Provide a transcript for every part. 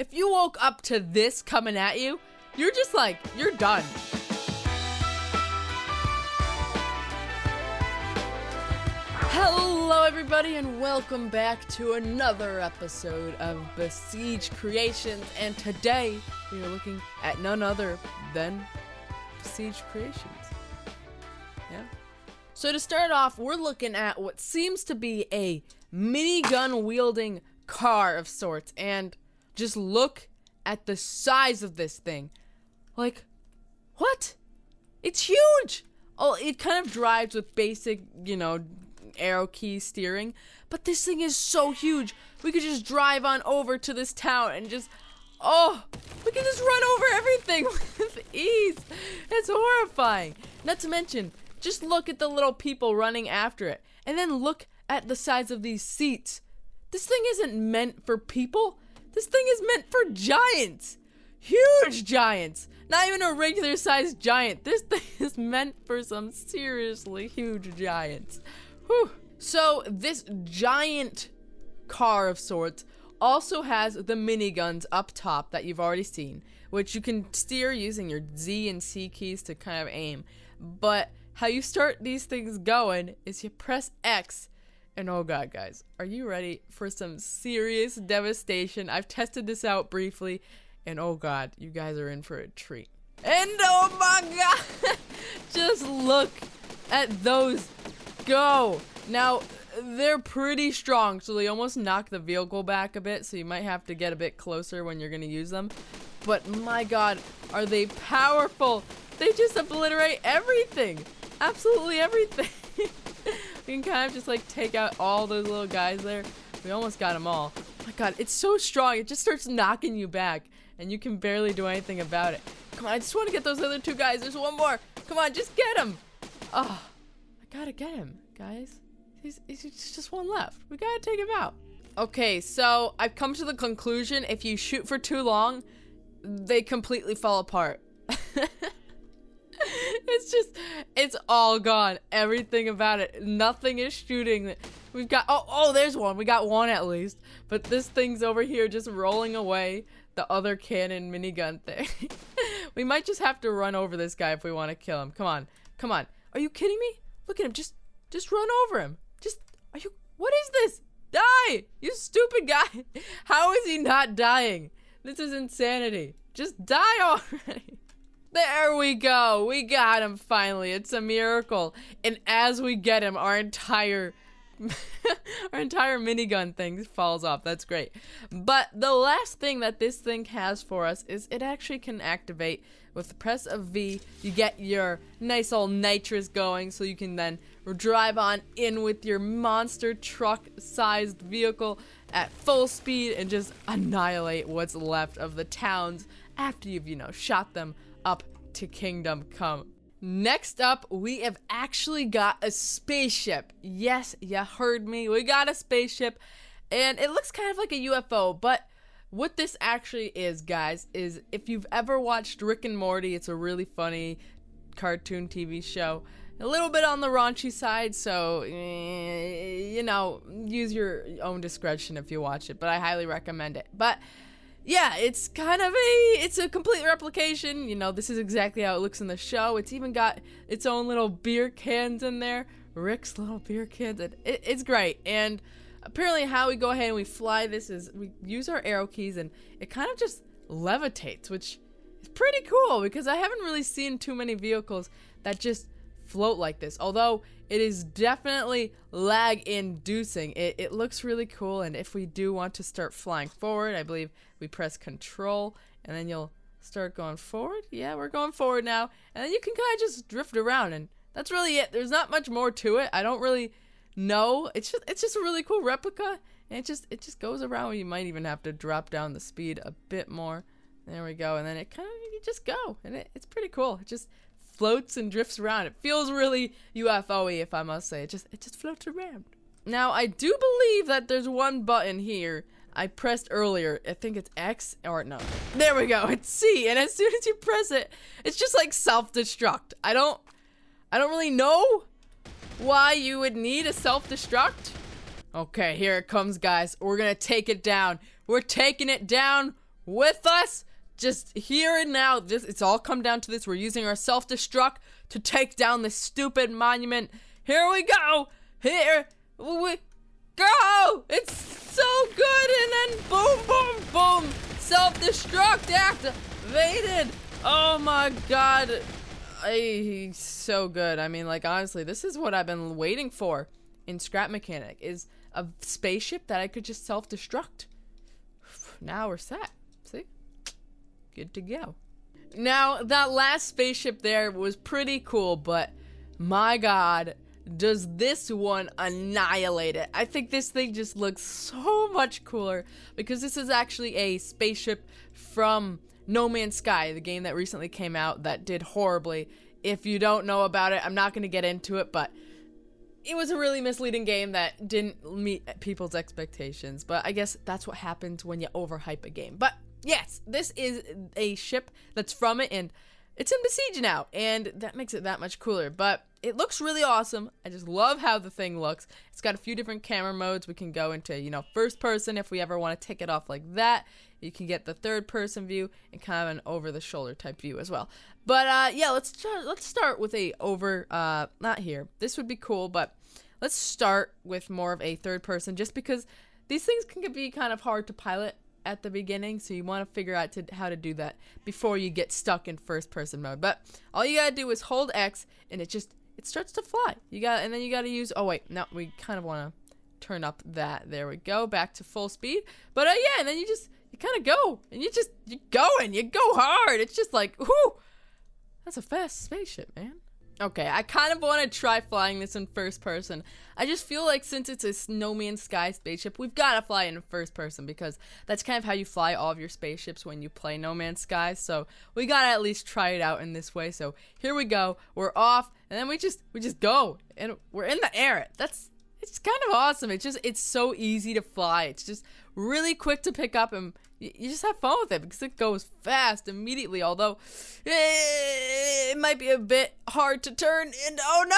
if you woke up to this coming at you, you're just like, you're done. Hello everybody and welcome back to another episode of Besiege Creations, and today we are looking at none other than Besiege Creations. Yeah. So to start off, we're looking at what seems to be a minigun wielding car of sorts, and just look at the size of this thing. Like, what? It's huge! Oh, it kind of drives with basic, arrow key steering, but this thing is so huge. We could just drive on over to this town and just, we can just run over everything with ease. It's horrifying. Not to mention, just look at the little people running after it, and then look at the size of these seats. This thing isn't meant for people. This thing is meant for giants. Huge giants. Not even a regular sized giant. This thing is meant for some seriously huge giants. Whew. So this giant car of sorts also has the miniguns up top that you've already seen, which you can steer using your Z and C keys to kind of aim. But how you start these things going is you press X. And oh god, guys, are you ready for some serious devastation? I've tested this out briefly, and oh god, you guys are in for a treat. And oh my god, just look at those go. Now, they're pretty strong, so they almost knock the vehicle back a bit, so you might have to get a bit closer when you're gonna use them. But my god, are they powerful? They just obliterate everything. Absolutely everything. We can kind of just like take out all those little guys there. We almost got them all. Oh my god, it's so strong. It just starts knocking you back, and you can barely do anything about it. Come on, I just want to get those other two guys. There's one more. Come on, just get him. Oh, I gotta get him, guys. He's just one left. We gotta take him out. Okay, so I've come to the conclusion, if you shoot for too long, they completely fall apart. It's all gone. Everything about it. Nothing is shooting. We've got, there's one. We got one at least. But this thing's over here just rolling away the other cannon minigun thing. We might just have to run over this guy if we want to kill him. Come on. Come on. Are you kidding me? Look at him. Just run over him. What is this? Die! You stupid guy. How is he not dying? This is insanity. Just die already. There we go. We got him finally. It's a miracle. And as we get him, our entire minigun thing falls off. That's great. But the last thing that this thing has for us is it actually can activate with the press of V. You get your nice old nitrous going, so you can then drive on in with your monster truck-sized vehicle at full speed and just annihilate what's left of the towns after you've, shot them up to kingdom come. Next up, we have actually got a spaceship. Yes, you heard me. We got a spaceship, and it looks kind of like a UFO, but what this actually is, guys, is if you've ever watched Rick and Morty, it's a really funny cartoon TV show. A little bit on the raunchy side, so, use your own discretion if you watch it, but I highly recommend it. But yeah, it's kind of it's a complete replication. This is exactly how it looks in the show. It's even got its own little beer cans in there. Rick's little beer cans. It's great. And apparently how we go ahead and we fly this is we use our arrow keys, and it kind of just levitates, which is pretty cool because I haven't really seen too many vehicles that just float like this. Although it is definitely lag inducing. It looks really cool, and if we do want to start flying forward, I believe we press control and then you'll start going forward. Yeah, we're going forward now, and then you can kind of just drift around, and that's really it. There's not much more to it. I don't really know. It's just a really cool replica, and it just goes around. You might even have to drop down the speed a bit more. There we go, and then you just go, and it's pretty cool. It just floats and drifts around. It feels really UFO-y, if I must say. It just floats around. Now, I do believe that there's one button here I pressed earlier. I think it's X, or no. There we go. It's C, and as soon as you press it, it's just like self-destruct. I don't really know why you would need a self-destruct. Okay, here it comes, guys. We're gonna take it down. We're taking it down with us. Just here and now, it's all come down to this. We're using our self-destruct to take down this stupid monument. Here we go. Here we go. It's so good. And then boom, boom, boom. Self-destruct activated. Oh my god. So good. I mean, like, honestly, this is what I've been waiting for in Scrap Mechanic, is a spaceship that I could just self-destruct. Now we're set. See? Good to go. Now, that last spaceship there was pretty cool, but my god, does this one annihilate it. I think this thing just looks so much cooler because this is actually a spaceship from No Man's Sky, the game that recently came out that did horribly. If you don't know about it, I'm not going to get into it, but it was a really misleading game that didn't meet people's expectations. But I guess that's what happens when you overhype a game. But yes, this is a ship that's from it, and it's in Besiege now, and that makes it that much cooler. But it looks really awesome. I just love how the thing looks. It's got a few different camera modes. We can go into, you know, first person if we ever want to take it off like that. You can get the third person view and kind of an over the shoulder type view as well. But yeah, let's start with a not here. This would be cool, but let's start with more of a third person, just because these things can be kind of hard to pilot at the beginning, so you want to figure out how to do that before you get stuck in first person mode. But all you gotta do is hold X and it starts to fly. And then you gotta use, oh wait, no, we kind of want to turn up that. There we go, back to full speed. But yeah, and then you kind of go, and you're going, you go hard. It's just like, whoo, that's a fast spaceship, man. Okay, I kind of want to try flying this in first person. I just feel like since it's a No Man's Sky spaceship, we've got to fly in first person because that's kind of how you fly all of your spaceships when you play No Man's Sky. So we got to at least try it out in this way. So here we go. We're off, and then we just go, and we're in the air. It's kind of awesome. It's so easy to fly. It's just really quick to pick up, and you just have fun with it because it goes fast immediately, although it might be a bit hard to turn, and oh no,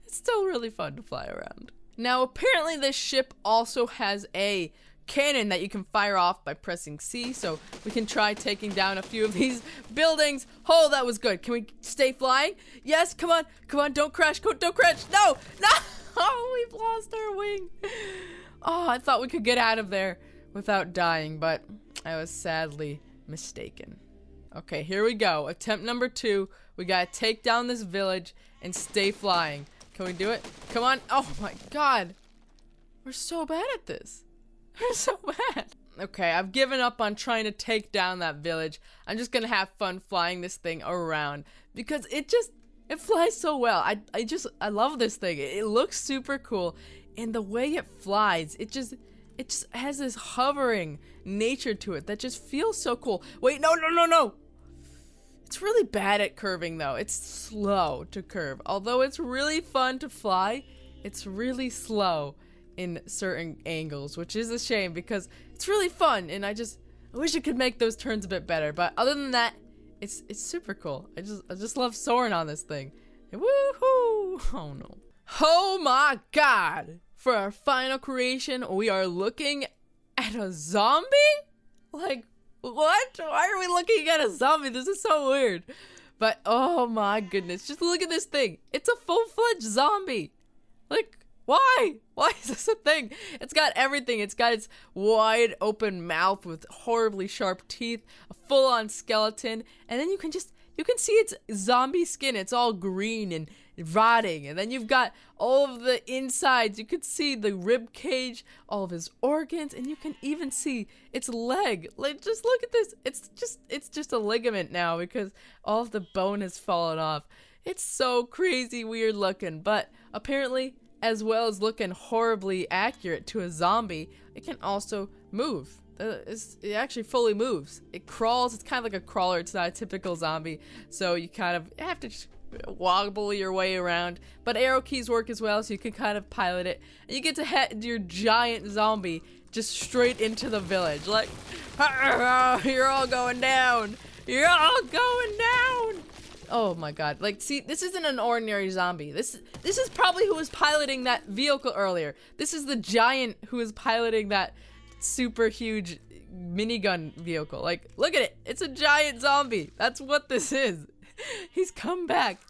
it's still really fun to fly around. Now, apparently this ship also has a cannon that you can fire off by pressing C, so we can try taking down a few of these buildings. Oh, that was good. Can we stay flying? Yes, come on, don't crash, don't crash. No, oh, we've lost our wing. Oh, I thought we could get out of there without dying, but I was sadly mistaken. Okay, here we go. Attempt number 2. We gotta take down this village and stay flying. Can we do it? Come on. Oh my god. We're so bad at this. We're so bad. Okay, I've given up on trying to take down that village. I'm just gonna have fun flying this thing around because it flies so well. I love this thing. It looks super cool, and the way it flies, it just has this hovering nature to it that just feels so cool. Wait, no. It's really bad at curving, though. It's slow to curve. Although it's really fun to fly, it's really slow in certain angles, which is a shame because it's really fun, and I wish it could make those turns a bit better. But other than that, it's super cool. I just love soaring on this thing. And woohoo! Oh no. Oh my god! For our final creation, we are looking at a zombie? Like, what? Why are we looking at a zombie? This is so weird. But, oh my goodness. Just look at this thing. It's a full-fledged zombie. Like, why? Why is this a thing? It's got everything. It's got its wide open mouth with horribly sharp teeth, a full-on skeleton, and then you can see its zombie skin. It's all green and rotting, and then you've got all of the insides. You could see the rib cage, all of his organs, and you can even see its leg. Like, just look at this. It's just a ligament now because all of the bone has fallen off. It's so crazy weird looking, but apparently, as well as looking horribly accurate to a zombie, it can also move. It actually fully moves. It crawls. It's kind of like a crawler. It's not a typical zombie, so you kind of have to wobble your way around. But arrow keys work as well, so you can kind of pilot it, and you get to head your giant zombie just straight into the village. Like, you're all going down. You're all going down. Oh my god. Like, see, this isn't an ordinary zombie. This is probably who was piloting that vehicle earlier. This is the giant who was piloting that super huge minigun vehicle. Like, look at it. It's a giant zombie. That's what this is. He's come back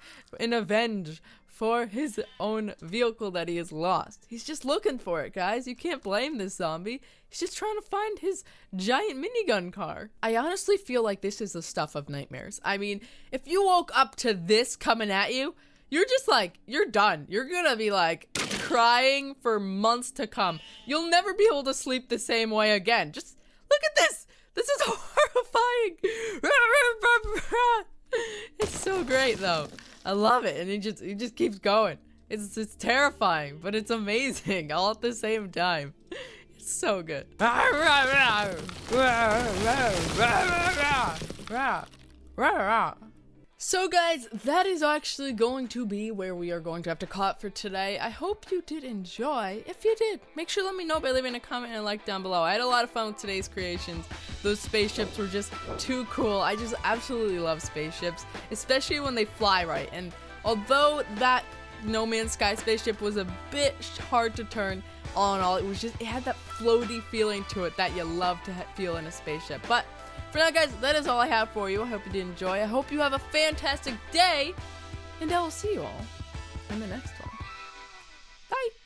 in avenge for his own vehicle that he has lost. He's just looking for it, guys. You can't blame this zombie. He's just trying to find his giant minigun car. I honestly feel like this is the stuff of nightmares. I mean, if you woke up to this coming at you, you're just like, you're done. You're gonna be like crying for months to come. You'll never be able to sleep the same way again. Just look at this. This is horrifying. It's so great though. I love it, and he just keeps going. It's terrifying, but it's amazing all at the same time. It's so good. So guys, that is actually going to be where we are going to have to call it for today. I hope you did enjoy. If you did, make sure to let me know by leaving a comment and a like down below. I had a lot of fun with today's creations. Those spaceships were just too cool. I just absolutely love spaceships, especially when they fly right. And although that No Man's Sky spaceship was a bit hard to turn, all in all, it had that floaty feeling to it that you love to feel in a spaceship. But for now, guys, that is all I have for you. I hope you did enjoy. I hope you have a fantastic day, and I will see you all in the next one. Bye!